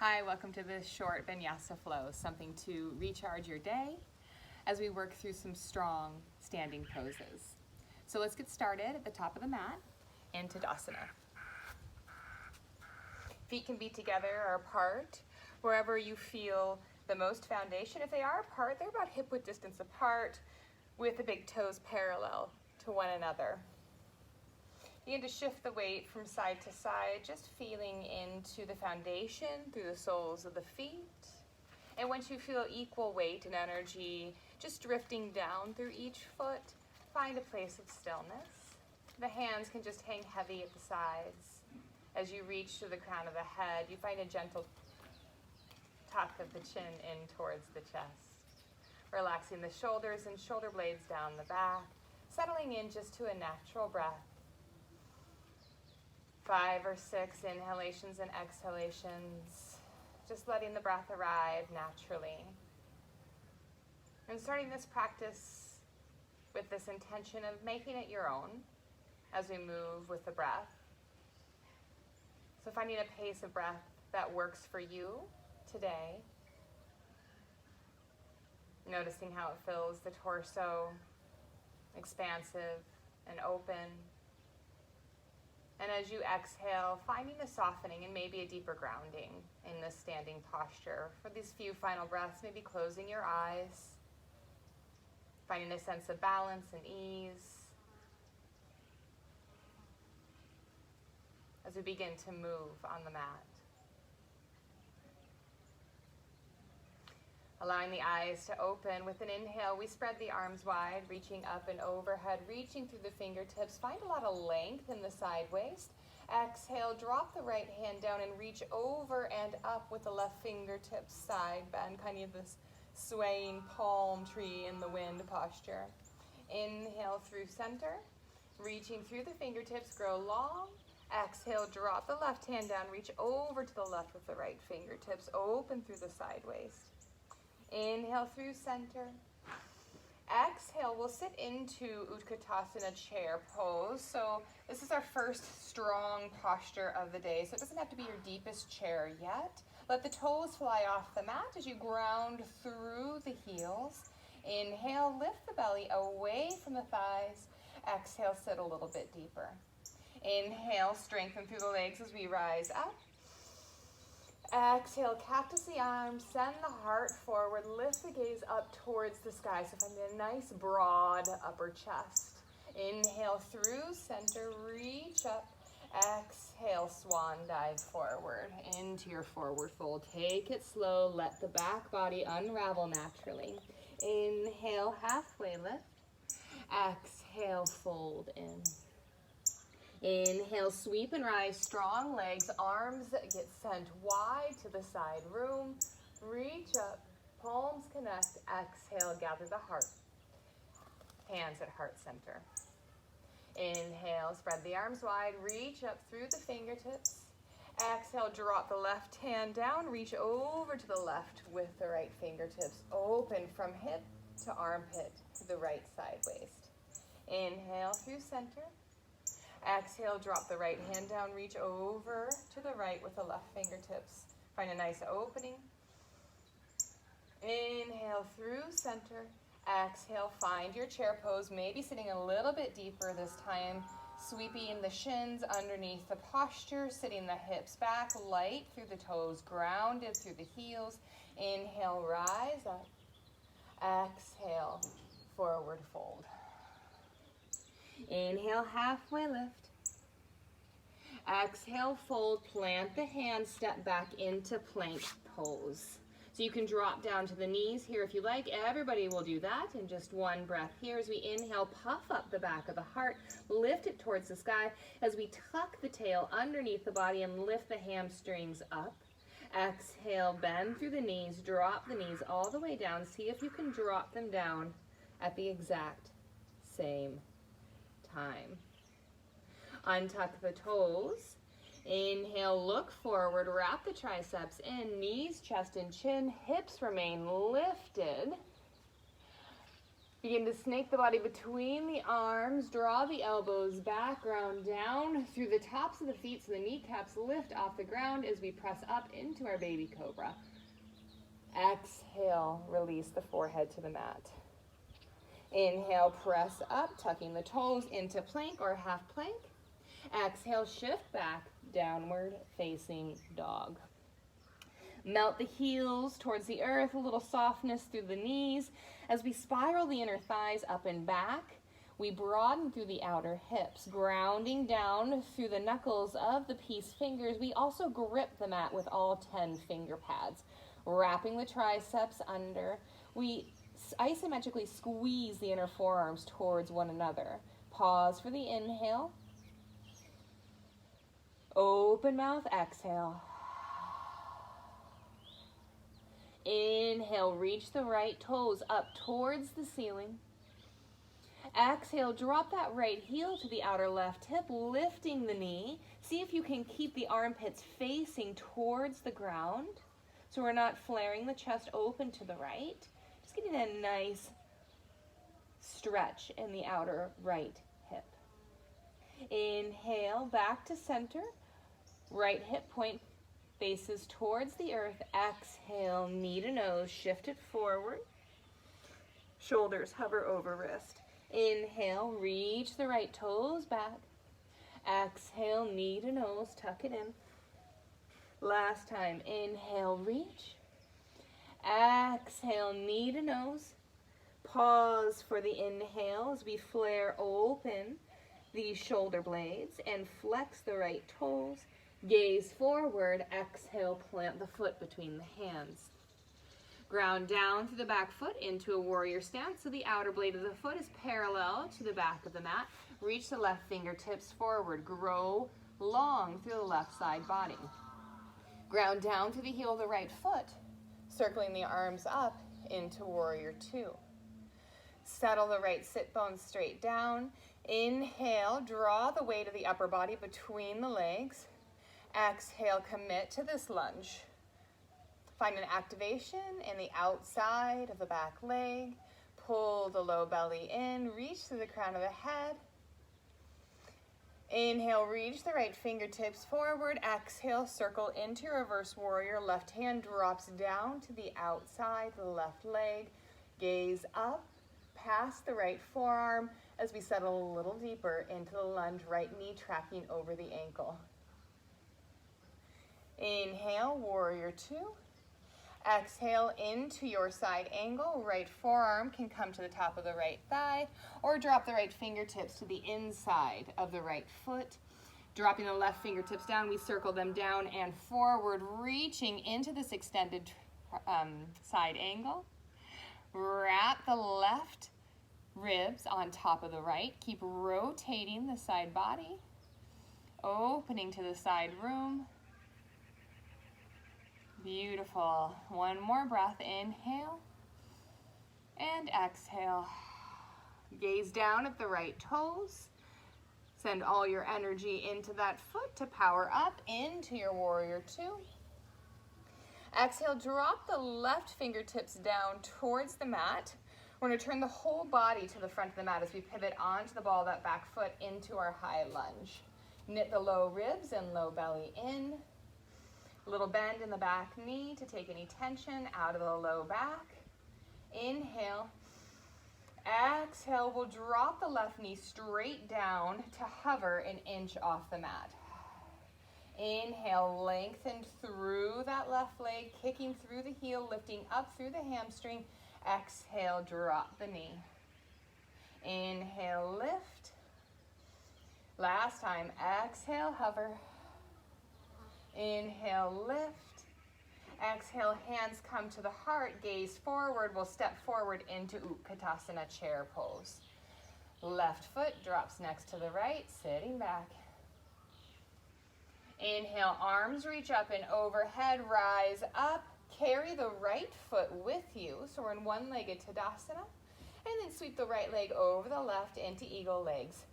Hi, welcome to this short vinyasa flow, something to recharge your day as we work through some strong standing poses. So let's get started at the top of the mat in Tadasana. Feet can be together or apart, wherever you feel the most foundation. If they are apart, they're about hip width distance apart with the big toes parallel to one another. Begin to shift the weight from side to side, just feeling into the foundation through the soles of the feet. And once you feel equal weight and energy just drifting down through each foot, find a place of stillness. The hands can just hang heavy at the sides. As you reach to the crown of the head, you find a gentle tuck of the chin in towards the chest. Relaxing the shoulders and shoulder blades down the back, settling in just to a natural breath. 5 or 6 inhalations and exhalations, just letting the breath arrive naturally. And starting this practice with this intention of making it your own as we move with the breath. So finding a pace of breath that works for you today. Noticing how it fills the torso, expansive and open. And as you exhale, finding a softening and maybe a deeper grounding in this standing posture. For these few final breaths, maybe closing your eyes, finding a sense of balance and ease as we begin to move on the mat. Allowing the eyes to open. With an inhale, we spread the arms wide, reaching up and overhead, reaching through the fingertips. Find a lot of length in the side waist. Exhale, drop the right hand down and reach over and up with the left fingertips side bend, kind of this swaying palm tree in the wind posture. Inhale through center, reaching through the fingertips, grow long. Exhale, drop the left hand down, reach over to the left with the right fingertips, open through the side waist. Inhale through center. Exhale, we'll sit into Utkatasana chair pose. So this is our first strong posture of the day. So it doesn't have to be your deepest chair yet. Let the toes fly off the mat as you ground through the heels. Inhale, lift the belly away from the thighs. Exhale, sit a little bit deeper. Inhale, strengthen through the legs as we rise up. Exhale, cactus the arms, send the heart forward, lift the gaze up towards the sky. So find a nice broad upper chest. Inhale through center, reach up. Exhale, swan dive forward into your forward fold. Take it slow, let the back body unravel naturally. Inhale, halfway lift. Exhale, fold in. Inhale, sweep and rise, strong legs, arms get sent wide to the side room. Reach up, palms connect, exhale, gather the heart. Hands at heart center. Inhale, spread the arms wide, reach up through the fingertips. Exhale, drop the left hand down, reach over to the left with the right fingertips. Open from hip to armpit to the right side waist. Inhale through center. Exhale, drop the right hand down, reach over to the right with the left fingertips. Find a nice opening. Inhale through center. Exhale, find your chair pose, maybe sitting a little bit deeper this time. Sweeping the shins underneath the posture, sitting the hips back, light through the toes, grounded through the heels. Inhale, rise up. Exhale, forward fold. Inhale, halfway lift. Exhale, fold, plant the hands, step back into plank pose. So you can drop down to the knees here if you like. Everybody will do that in just one breath here. As we inhale, puff up the back of the heart, lift it towards the sky. As we tuck the tail underneath the body and lift the hamstrings up. Exhale, bend through the knees, drop the knees all the way down. See if you can drop them down at the exact same time. Untuck the toes. Inhale, look forward, wrap the triceps in, knees, chest, and chin, hips remain lifted. Begin to snake the body between the arms, draw the elbows back, ground down through the tops of the feet so the kneecaps lift off the ground as we press up into our baby cobra. Exhale, release the forehead to the mat. Inhale, press up, tucking the toes into plank or half plank. Exhale, shift back, downward facing dog. Melt the heels towards the earth, a little softness through the knees. As we spiral the inner thighs up and back, we broaden through the outer hips, grounding down through the knuckles of the peace fingers. We also grip the mat with all 10 finger pads, wrapping the triceps under. We isometrically squeeze the inner forearms towards one another. Pause for the inhale. Open mouth, exhale. Inhale, reach the right toes up towards the ceiling. Exhale, drop that right heel to the outer left hip, lifting the knee. See if you can keep the armpits facing towards the ground so we're not flaring the chest open to the right. Just getting a nice stretch in the outer right hip. Inhale, back to center. Right hip point faces towards the earth. Exhale, knee to nose, shift it forward. Shoulders hover over wrist. Inhale, reach the right toes back. Exhale, knee to nose, tuck it in. Last time, inhale, reach. Exhale, knee to nose. Pause for the inhale as we flare open the shoulder blades and flex the right toes. Gaze forward, exhale, plant the foot between the hands. Ground down through the back foot into a warrior stance so the outer blade of the foot is parallel to the back of the mat. Reach the left fingertips forward. Grow long through the left side body. Ground down through the heel of the right foot, circling the arms up into warrior two. Settle the right sit bones straight down. Inhale, draw the weight of the upper body between the legs. Exhale, commit to this lunge. Find an activation in the outside of the back leg. Pull the low belly in, reach to the crown of the head. Inhale, reach the right fingertips forward. Exhale, circle into reverse warrior. Left hand drops down to the outside, the left leg. Gaze up, past the right forearm as we settle a little deeper into the lunge, right knee tracking over the ankle. Inhale, warrior two. Exhale into your side angle. Right forearm can come to the top of the right thigh or drop the right fingertips to the inside of the right foot. Dropping the left fingertips down, we circle them down and forward, reaching into this extended side angle. Wrap the left ribs on top of the right. Keep rotating the side body, opening to the side room. Beautiful. One more breath. Inhale and exhale. Gaze down at the right toes. Send all your energy into that foot to power up into your warrior two. Exhale, drop the left fingertips down towards the mat. We're going to turn the whole body to the front of the mat as we pivot onto the ball of that back foot into our high lunge. Knit the low ribs and low belly in. A little bend in the back knee to take any tension out of the low back. Inhale. Exhale, we'll drop the left knee straight down to hover an inch off the mat. Inhale, lengthen through that left leg, kicking through the heel, lifting up through the hamstring. Exhale, drop the knee. Inhale, lift. Last time, exhale, hover. Inhale, lift. Exhale, hands come to the heart, gaze forward. We'll step forward into Utkatasana chair pose. Left foot drops next to the right, sitting back. Inhale, arms reach up and overhead, rise up. Carry the right foot with you, so we're in one-legged Tadasana. And then sweep the right leg over the left into eagle legs.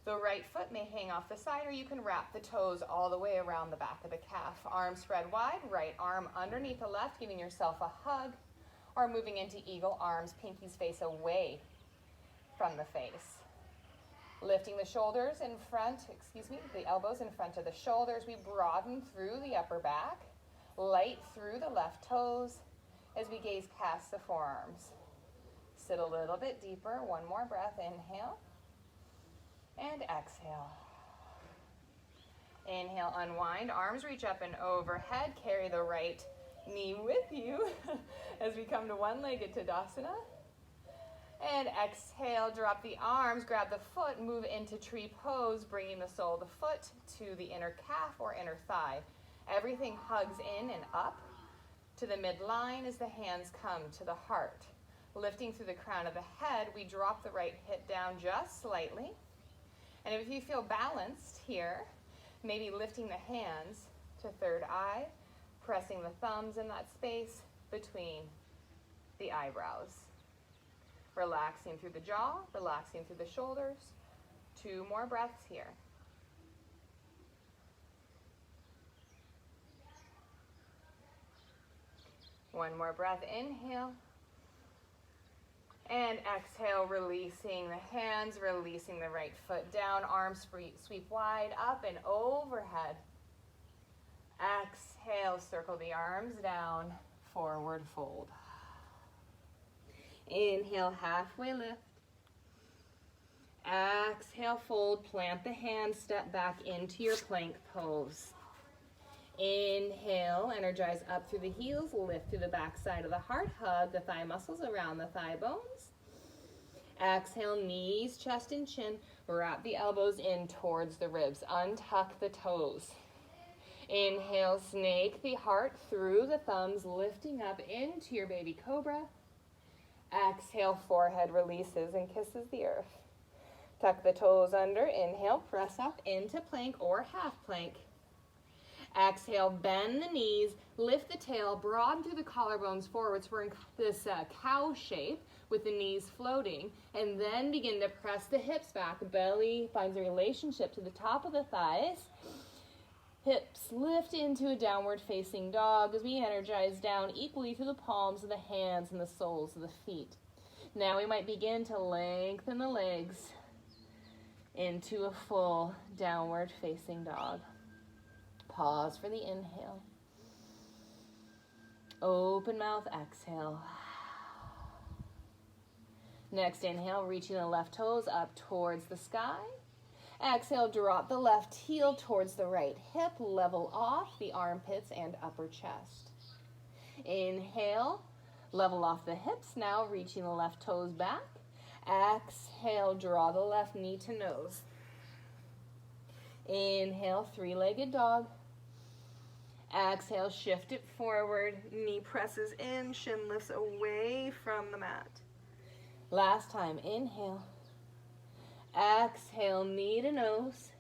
The right foot may hang off the side, or you can wrap the toes all the way around the back of the calf. Arms spread wide, right arm underneath the left, giving yourself a hug, or moving into eagle arms, pinkies face away from the face. Lifting the shoulders in front, the elbows in front of the shoulders. We broaden through the upper back, light through the left toes as we gaze past the forearms. Sit a little bit deeper. One more breath. Inhale and exhale. Inhale, unwind. Arms reach up and overhead. Carry the right knee with you as we come to one-legged Tadasana. And exhale, drop the arms, grab the foot, move into tree pose, bringing the sole of the foot to the inner calf or inner thigh. Everything hugs in and up to the midline as the hands come to the heart. Lifting through the crown of the head, we drop the right hip down just slightly. And if you feel balanced here, maybe lifting the hands to third eye, pressing the thumbs in that space between the eyebrows. Relaxing through the jaw, relaxing through the shoulders. 2 more breaths here. One more breath, inhale. And exhale, releasing the hands, releasing the right foot down, arms sweep wide, up and overhead. Exhale, circle the arms down, forward fold. Inhale, halfway lift. Exhale, fold, plant the hands, step back into your plank pose. Inhale, energize up through the heels, lift through the back side of the heart, hug the thigh muscles around the thigh bones. Exhale, knees, chest, and chin, wrap the elbows in towards the ribs, untuck the toes. Inhale, snake the heart through the thumbs, lifting up into your baby cobra. Exhale, forehead releases and kisses the earth. Tuck the toes under, inhale, press up into plank or half plank. Exhale, bend the knees, lift the tail, broaden through the collarbones forwards. We're in this cow shape with the knees floating, and then begin to press the hips back. Belly finds a relationship to the top of the thighs. Hips lift into a downward facing dog as we energize down equally through the palms of the hands and the soles of the feet. Now we might begin to lengthen the legs into a full downward facing dog. Pause for the inhale. Open mouth, exhale. Next inhale, reaching the left toes up towards the sky. Exhale, drop the left heel towards the right hip, level off the armpits and upper chest. Inhale, level off the hips, now reaching the left toes back. Exhale, draw the left knee to nose. Inhale, three-legged dog. Exhale, shift it forward, knee presses in, shin lifts away from the mat. Last time, inhale. Exhale, knee to nose.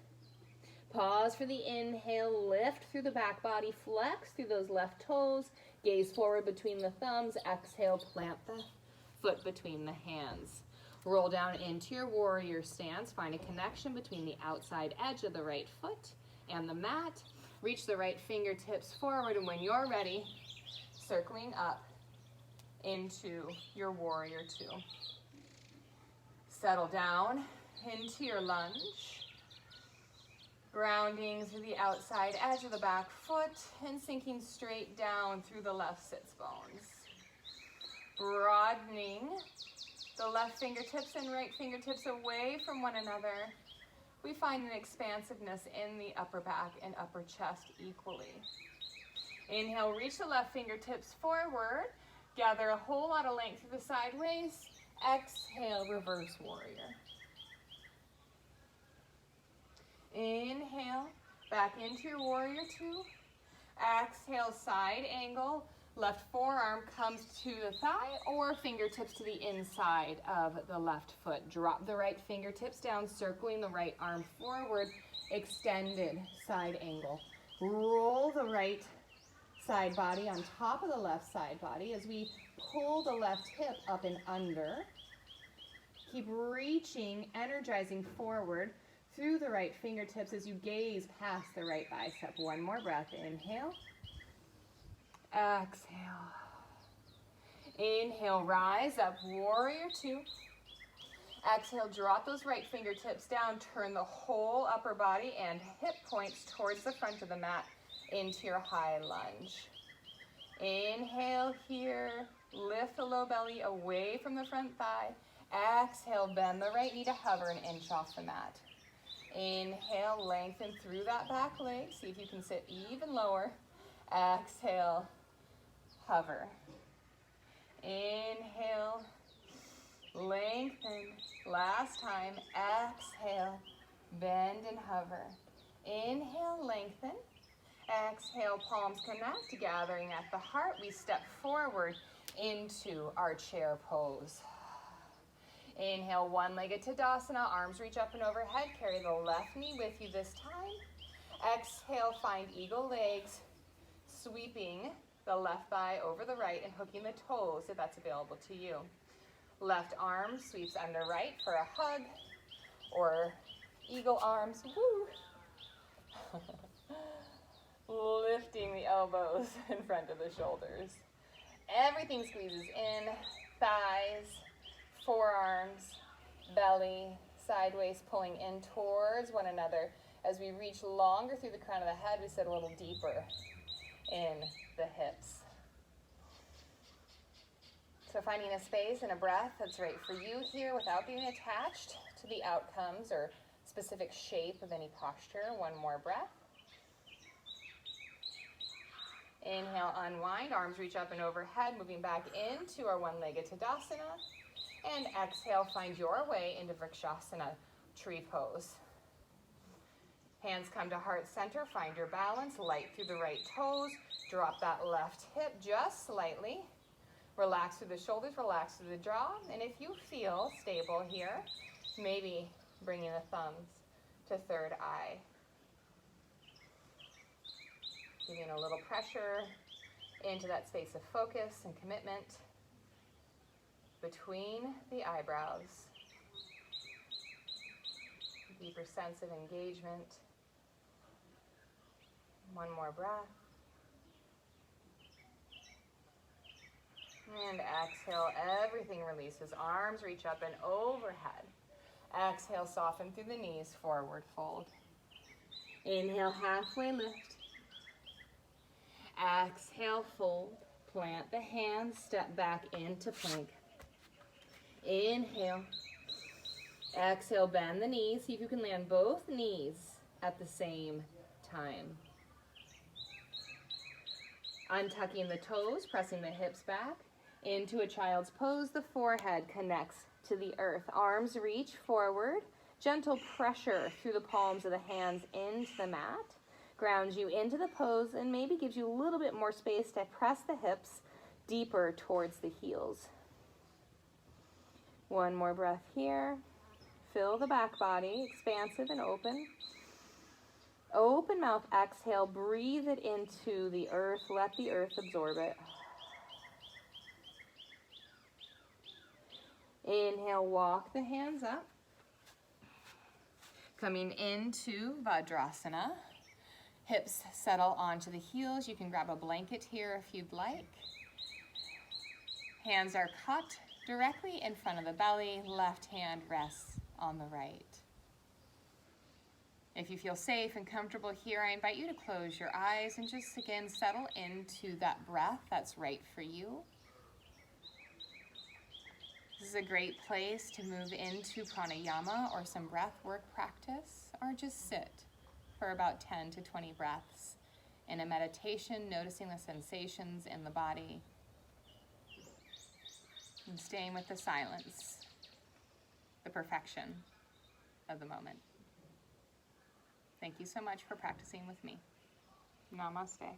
Pause for the inhale, lift through the back body, flex through those left toes, gaze forward between the thumbs. Exhale, plant the foot between the hands. Roll down into your warrior stance. Find a connection between the outside edge of the right foot and the mat. Reach the right fingertips forward, and when you're ready, circling up into your warrior two. Settle down into your lunge, grounding through the outside edge of the back foot and sinking straight down through the left sits bones. Broadening the left fingertips and right fingertips away from one another. We find an expansiveness in the upper back and upper chest equally. Inhale, reach the left fingertips forward. Gather a whole lot of length through the side waist. Exhale, reverse warrior. Inhale, back into your warrior two. Exhale, side angle. Left forearm comes to the thigh or fingertips to the inside of the left foot. Drop the right fingertips down, circling the right arm forward. Extended side angle. Roll the right side body on top of the left side body as we pull the left hip up and under. Keep reaching, energizing forward through the right fingertips as you gaze past the right bicep. One more breath. Inhale. Exhale. Inhale, rise up, warrior two. Exhale, drop those right fingertips down, turn the whole upper body and hip points towards the front of the mat into your high lunge. Inhale here, lift the low belly away from the front thigh. Exhale, bend the right knee to hover an inch off the mat. Inhale, lengthen through that back leg. See if you can sit even lower. Exhale, hover. Inhale, lengthen. Last time, exhale, bend and hover. Inhale, lengthen. Exhale, palms connect, gathering at the heart. We step forward into our chair pose. Inhale, one-legged Tadasana, arms reach up and overhead. Carry the left knee with you this time. Exhale, find eagle legs, sweeping the left thigh over the right and hooking the toes if that's available to you. Left arm sweeps under right for a hug, or eagle arms, woo. Lifting the elbows in front of the shoulders. Everything squeezes in, thighs, forearms, belly, sideways pulling in towards one another. As we reach longer through the crown of the head, we sit a little deeper in the hips. So finding a space and a breath that's right for you here without being attached to the outcomes or specific shape of any posture. One more breath. Inhale, unwind, arms reach up and overhead, moving back into our one-legged Tadasana. And exhale, find your way into Vrikshasana, tree pose. Hands come to heart center, find your balance, light through the right toes, drop that left hip just slightly. Relax through the shoulders, relax through the jaw, and if you feel stable here, maybe bringing the thumbs to third eye. Giving a little pressure into that space of focus and commitment between the eyebrows. Deeper sense of engagement. One more breath. And exhale, everything releases. Arms reach up and overhead. Exhale, soften through the knees, forward fold. Inhale, halfway lift. Exhale, fold. Plant the hands, step back into plank. Inhale. Exhale, bend the knees. See if you can land both knees at the same time. Untucking the toes, pressing the hips back. Into a child's pose, the forehead connects to the earth. Arms reach forward. Gentle pressure through the palms of the hands into the mat. Grounds you into the pose and maybe gives you a little bit more space to press the hips deeper towards the heels. One more breath here. Fill the back body, expansive and open. Open mouth, exhale, breathe it into the earth. Let the earth absorb it. Inhale, walk the hands up. Coming into Vajrasana. Hips settle onto the heels. You can grab a blanket here if you'd like. Hands are cupped directly in front of the belly. Left hand rests on the right. If you feel safe and comfortable here, I invite you to close your eyes and just again settle into that breath that's right for you. This is a great place to move into pranayama or some breath work practice, or just sit for about 10 to 20 breaths in a meditation, noticing the sensations in the body and staying with the silence, the perfection of the moment. Thank you so much for practicing with me. Namaste.